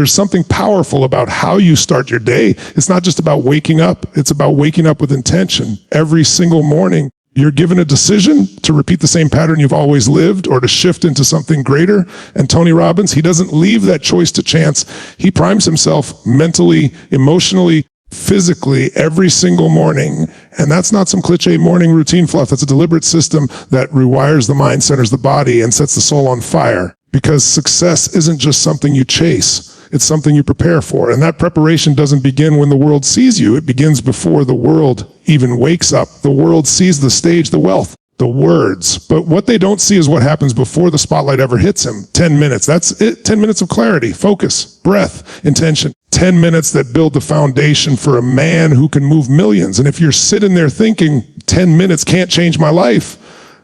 There's something powerful about how you start your day. It's not just about waking up. It's about waking up with intention. Every single morning, you're given a decision to repeat the same pattern you've always lived or to shift into something greater. And Tony Robbins, he doesn't leave that choice to chance. He primes himself mentally, emotionally, physically every single morning. And that's not some cliche morning routine fluff. That's a deliberate system that rewires the mind, centers the body, and sets the soul on fire. Because success isn't just something you chase. It's something you prepare for. And that preparation doesn't begin when the world sees you. It begins before the world even wakes up. The world sees the stage, the wealth, the words. But what they don't see is what happens before the spotlight ever hits him. 10 minutes. That's it. 10 minutes of clarity, focus, breath, intention. 10 minutes that build the foundation for a man who can move millions. And if you're sitting there thinking 10 minutes can't change my life,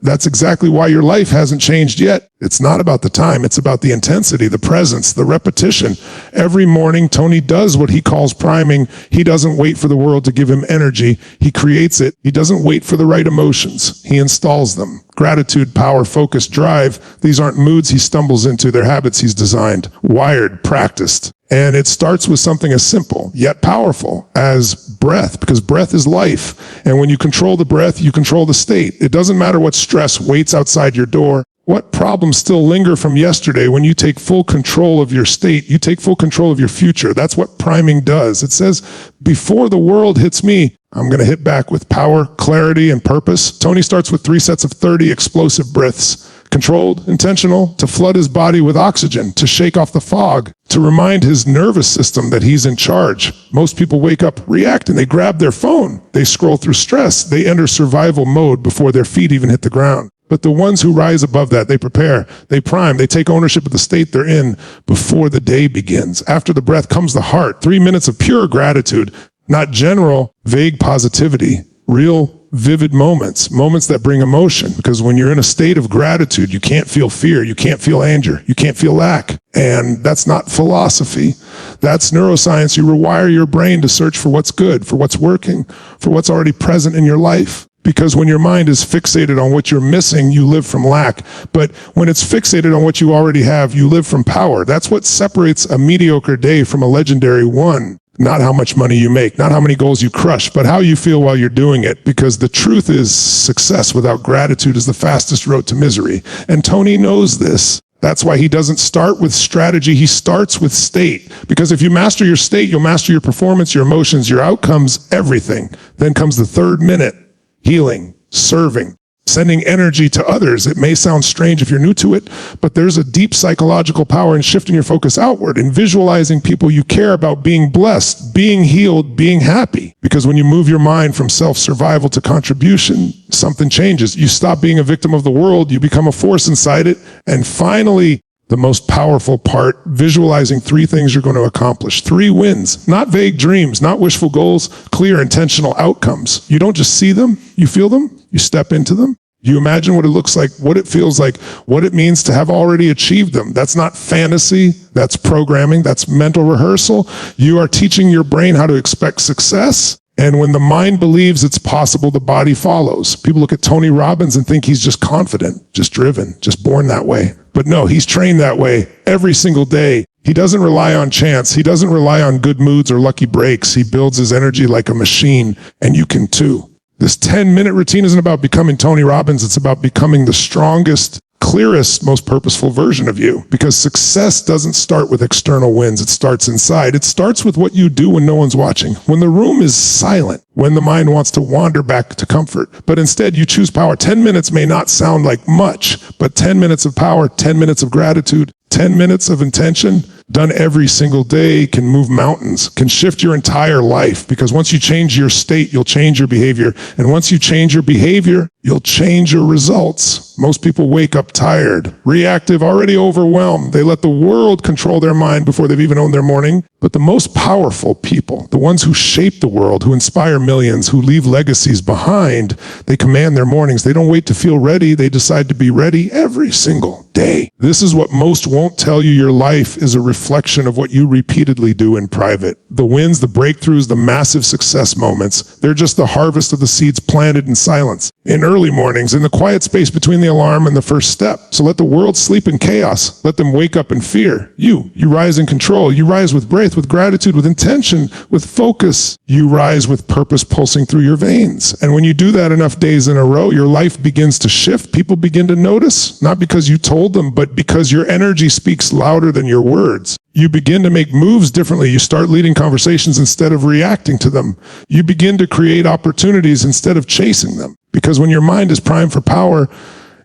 that's exactly why your life hasn't changed yet. It's not about the time. It's about the intensity, the presence, the repetition. Every morning, Tony does what he calls priming. He doesn't wait for the world to give him energy. He creates it. He doesn't wait for the right emotions. He installs them. Gratitude, power, focus, drive. These aren't moods he stumbles into. They're habits he's designed, wired, practiced. And it starts with something as simple, yet powerful, as breath, because breath is life. And when you control the breath, you control the state. It doesn't matter what stress waits outside your door, what problems still linger from yesterday. When you take full control of your state, you take full control of your future. That's what priming does. It says, before the world hits me, I'm going to hit back with power, clarity, and purpose. Tony starts with 3 sets of 30 explosive breaths. Controlled, intentional, to flood his body with oxygen, to shake off the fog, to remind his nervous system that he's in charge. Most people wake up reacting. They grab their phone. They scroll through stress. They enter survival mode before their feet even hit the ground. But the ones who rise above that, they prepare, they prime, they take ownership of the state they're in before the day begins. After the breath comes the heart. 3 minutes of pure gratitude, not general, vague positivity, real vivid moments that bring emotion. Because when you're in a state of gratitude, you can't feel fear, you can't feel anger, you can't feel lack. And that's not philosophy. That's neuroscience. You rewire your brain to search for what's good, for what's working, for what's already present in your life. Because when your mind is fixated on what you're missing, you live from lack. But when it's fixated on what you already have, you live from power. That's what separates a mediocre day from a legendary one. Not how much money you make, not how many goals you crush, but how you feel while you're doing it. Because the truth is, success without gratitude is the fastest road to misery. And Tony knows this. That's why he doesn't start with strategy. He starts with state. Because if you master your state, you'll master your performance, your emotions, your outcomes, everything. Then comes the third minute. Healing, serving, sending energy to others. It may sound strange if you're new to it, but there's a deep psychological power in shifting your focus outward and visualizing people you care about being blessed, being healed, being happy. Because when you move your mind from self-survival to contribution, something changes. You stop being a victim of the world, you become a force inside it, and finally, the most powerful part, visualizing 3 things you're going to accomplish. 3 wins, not vague dreams, not wishful goals, clear intentional outcomes. You don't just see them, you feel them, you step into them. You imagine what it looks like, what it feels like, what it means to have already achieved them. That's not fantasy, that's programming, that's mental rehearsal. You are teaching your brain how to expect success. And when the mind believes it's possible, the body follows. People look at Tony Robbins and think he's just confident, just driven, just born that way. But no, he's trained that way every single day. He doesn't rely on chance. He doesn't rely on good moods or lucky breaks. He builds his energy like a machine, and you can too. This 10-minute routine isn't about becoming Tony Robbins. It's about becoming the strongest, clearest, most purposeful version of you. Because success doesn't start with external wins. It starts inside. It starts with what you do when no one's watching, when the room is silent, when the mind wants to wander back to comfort. But instead, you choose power. 10 minutes may not sound like much, but 10 minutes of power, 10 minutes of gratitude, 10 minutes of intention, done every single day, can move mountains, can shift your entire life. Because once you change your state, you'll change your behavior. And once you change your behavior, you'll change your results. Most people wake up tired, reactive, already overwhelmed. They let the world control their mind before they've even owned their morning. But the most powerful people, the ones who shape the world, who inspire millions, who leave legacies behind, they command their mornings. They don't wait to feel ready. They decide to be ready every single day. This is what most won't tell you. Your life is a reflection of what you repeatedly do in private. The wins, the breakthroughs, the massive success moments, they're just the harvest of the seeds planted in silence. in early mornings, in the quiet space between the alarm and the first step. So let the world sleep in chaos. Let them wake up in fear. You rise in control. You rise with breath, with gratitude, with intention, with focus. You rise with purpose pulsing through your veins. And when you do that enough days in a row, your life begins to shift. People begin to notice, not because you told them, but because your energy speaks louder than your words. You begin to make moves differently. You start leading conversations instead of reacting to them. You begin to create opportunities instead of chasing them. Because when your mind is primed for power,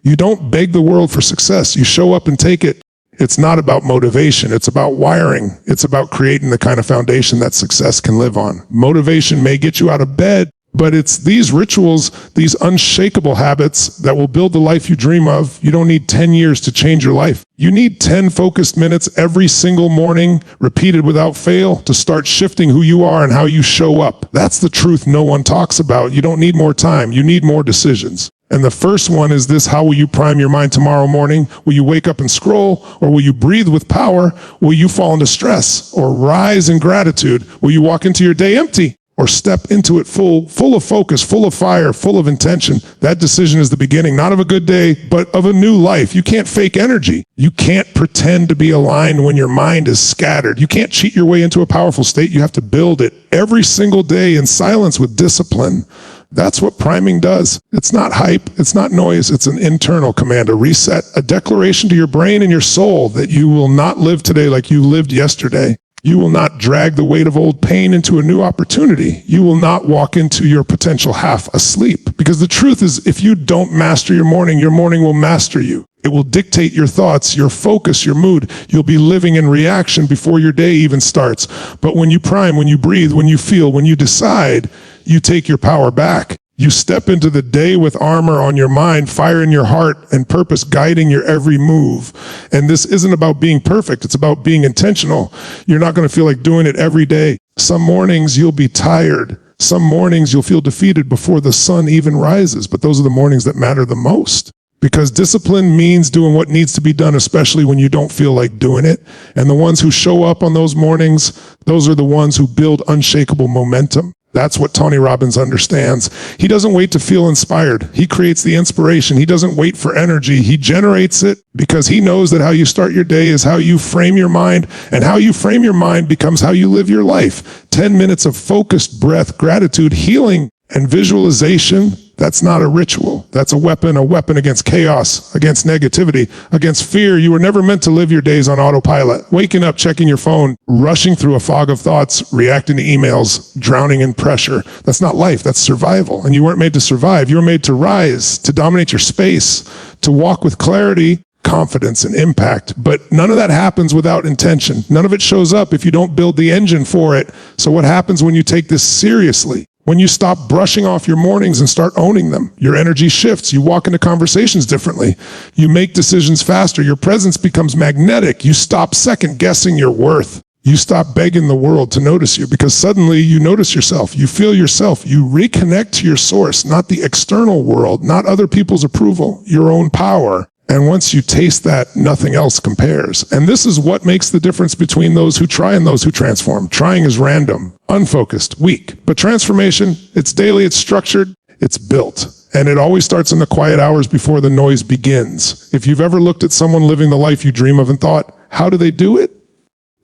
you don't beg the world for success. You show up and take it. It's not about motivation. It's about wiring. It's about creating the kind of foundation that success can live on. Motivation may get you out of bed, but it's these rituals, these unshakable habits that will build the life you dream of. You don't need 10 years to change your life. You need 10 focused minutes every single morning, repeated without fail, to start shifting who you are and how you show up. That's the truth no one talks about. You don't need more time. You need more decisions. And the first one is this: how will you prime your mind tomorrow morning? Will you wake up and scroll? Or will you breathe with power? Will you fall into stress? Or rise in gratitude? Will you walk into your day empty? Or step into it full of focus, full of fire, full of intention? That decision is the beginning, not of a good day, but of a new life. You can't fake energy. You can't pretend to be aligned when your mind is scattered. You can't cheat your way into a powerful state. You have to build it every single day in silence with discipline. That's what priming does. It's not hype. It's not noise. It's an internal command, a reset, a declaration to your brain and your soul that you will not live today like you lived yesterday. You will not drag the weight of old pain into a new opportunity. You will not walk into your potential half asleep. Because the truth is, if you don't master your morning will master you. It will dictate your thoughts, your focus, your mood. You'll be living in reaction before your day even starts. But when you prime, when you breathe, when you feel, when you decide, you take your power back. You step into the day with armor on your mind, fire in your heart, and purpose guiding your every move. And this isn't about being perfect. It's about being intentional. You're not going to feel like doing it every day. Some mornings you'll be tired. Some mornings you'll feel defeated before the sun even rises. But those are the mornings that matter the most. Because discipline means doing what needs to be done, especially when you don't feel like doing it. And the ones who show up on those mornings, those are the ones who build unshakable momentum. That's what Tony Robbins understands. He doesn't wait to feel inspired. He creates the inspiration. He doesn't wait for energy. He generates it because he knows that how you start your day is how you frame your mind, and how you frame your mind becomes how you live your life. 10 minutes of focused breath, gratitude, healing, and visualization. That's not a ritual. That's a weapon against chaos, against negativity, against fear. You were never meant to live your days on autopilot, waking up, checking your phone, rushing through a fog of thoughts, reacting to emails, drowning in pressure. That's not life. That's survival. And you weren't made to survive. You were made to rise, to dominate your space, to walk with clarity, confidence, and impact. But none of that happens without intention. None of it shows up if you don't build the engine for it. So what happens when you take this seriously? When you stop brushing off your mornings and start owning them, your energy shifts. You walk into conversations differently. You make decisions faster. Your presence becomes magnetic. You stop second guessing your worth. You stop begging the world to notice you, because suddenly you notice yourself. You feel yourself. You reconnect to your source, not the external world, not other people's approval, your own power. And once you taste that, nothing else compares. And this is what makes the difference between those who try and those who transform. Trying is random, unfocused, weak. But transformation, it's daily, it's structured, it's built. And it always starts in the quiet hours before the noise begins. If you've ever looked at someone living the life you dream of and thought, how do they do it?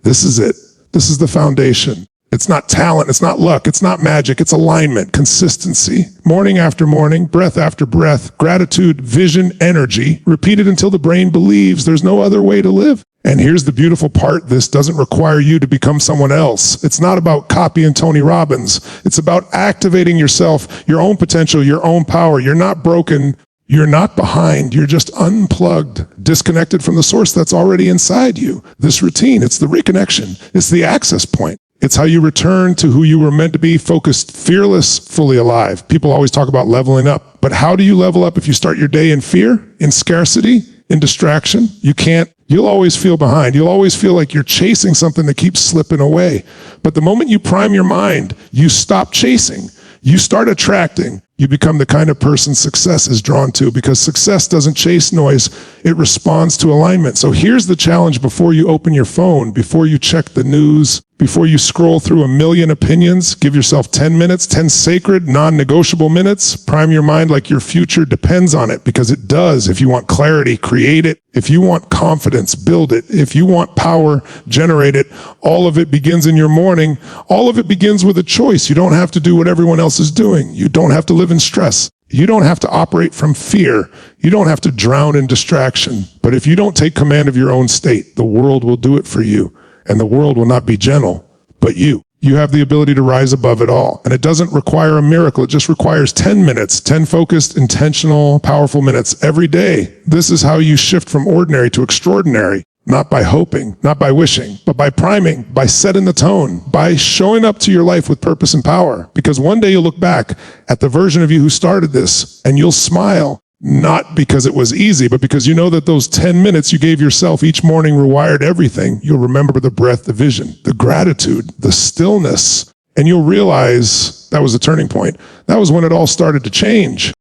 This is it. This is the foundation. It's not talent, it's not luck, it's not magic, it's alignment, consistency. Morning after morning, breath after breath, gratitude, vision, energy, repeated until the brain believes there's no other way to live. And here's the beautiful part: this doesn't require you to become someone else. It's not about copying Tony Robbins. It's about activating yourself, your own potential, your own power. You're not broken. You're not behind. You're just unplugged, disconnected from the source that's already inside you. This routine, it's the reconnection. It's the access point. It's how you return to who you were meant to be: focused, fearless, fully alive. People always talk about leveling up. But how do you level up if you start your day in fear, in scarcity, in distraction? You can't. You'll always feel behind. You'll always feel like you're chasing something that keeps slipping away. But the moment you prime your mind, you stop chasing. You start attracting. You become the kind of person success is drawn to, because success doesn't chase noise. It responds to alignment. So here's the challenge: before you open your phone, before you check the news, Before you scroll through a million opinions, give yourself 10 minutes, 10 sacred, non-negotiable minutes. Prime your mind like your future depends on it, because it does. If you want clarity, create it. If you want confidence, build it. If you want power, generate it. All of it begins in your morning. All of it begins with a choice. You don't have to do what everyone else is doing. You don't have to live in stress. You don't have to operate from fear. You don't have to drown in distraction. But if you don't take command of your own state, the world will do it for you. And the world will not be gentle, but you. You have the ability to rise above it all. And it doesn't require a miracle. It just requires 10 minutes, 10 focused, intentional, powerful minutes every day. This is how you shift from ordinary to extraordinary. Not by hoping, not by wishing, but by priming, by setting the tone, by showing up to your life with purpose and power. Because one day you'll look back at the version of you who started this and you'll smile. Not because it was easy, but because you know that those 10 minutes you gave yourself each morning rewired everything. You'll remember the breath, the vision, the gratitude, the stillness, and you'll realize that was the turning point. That was when it all started to change.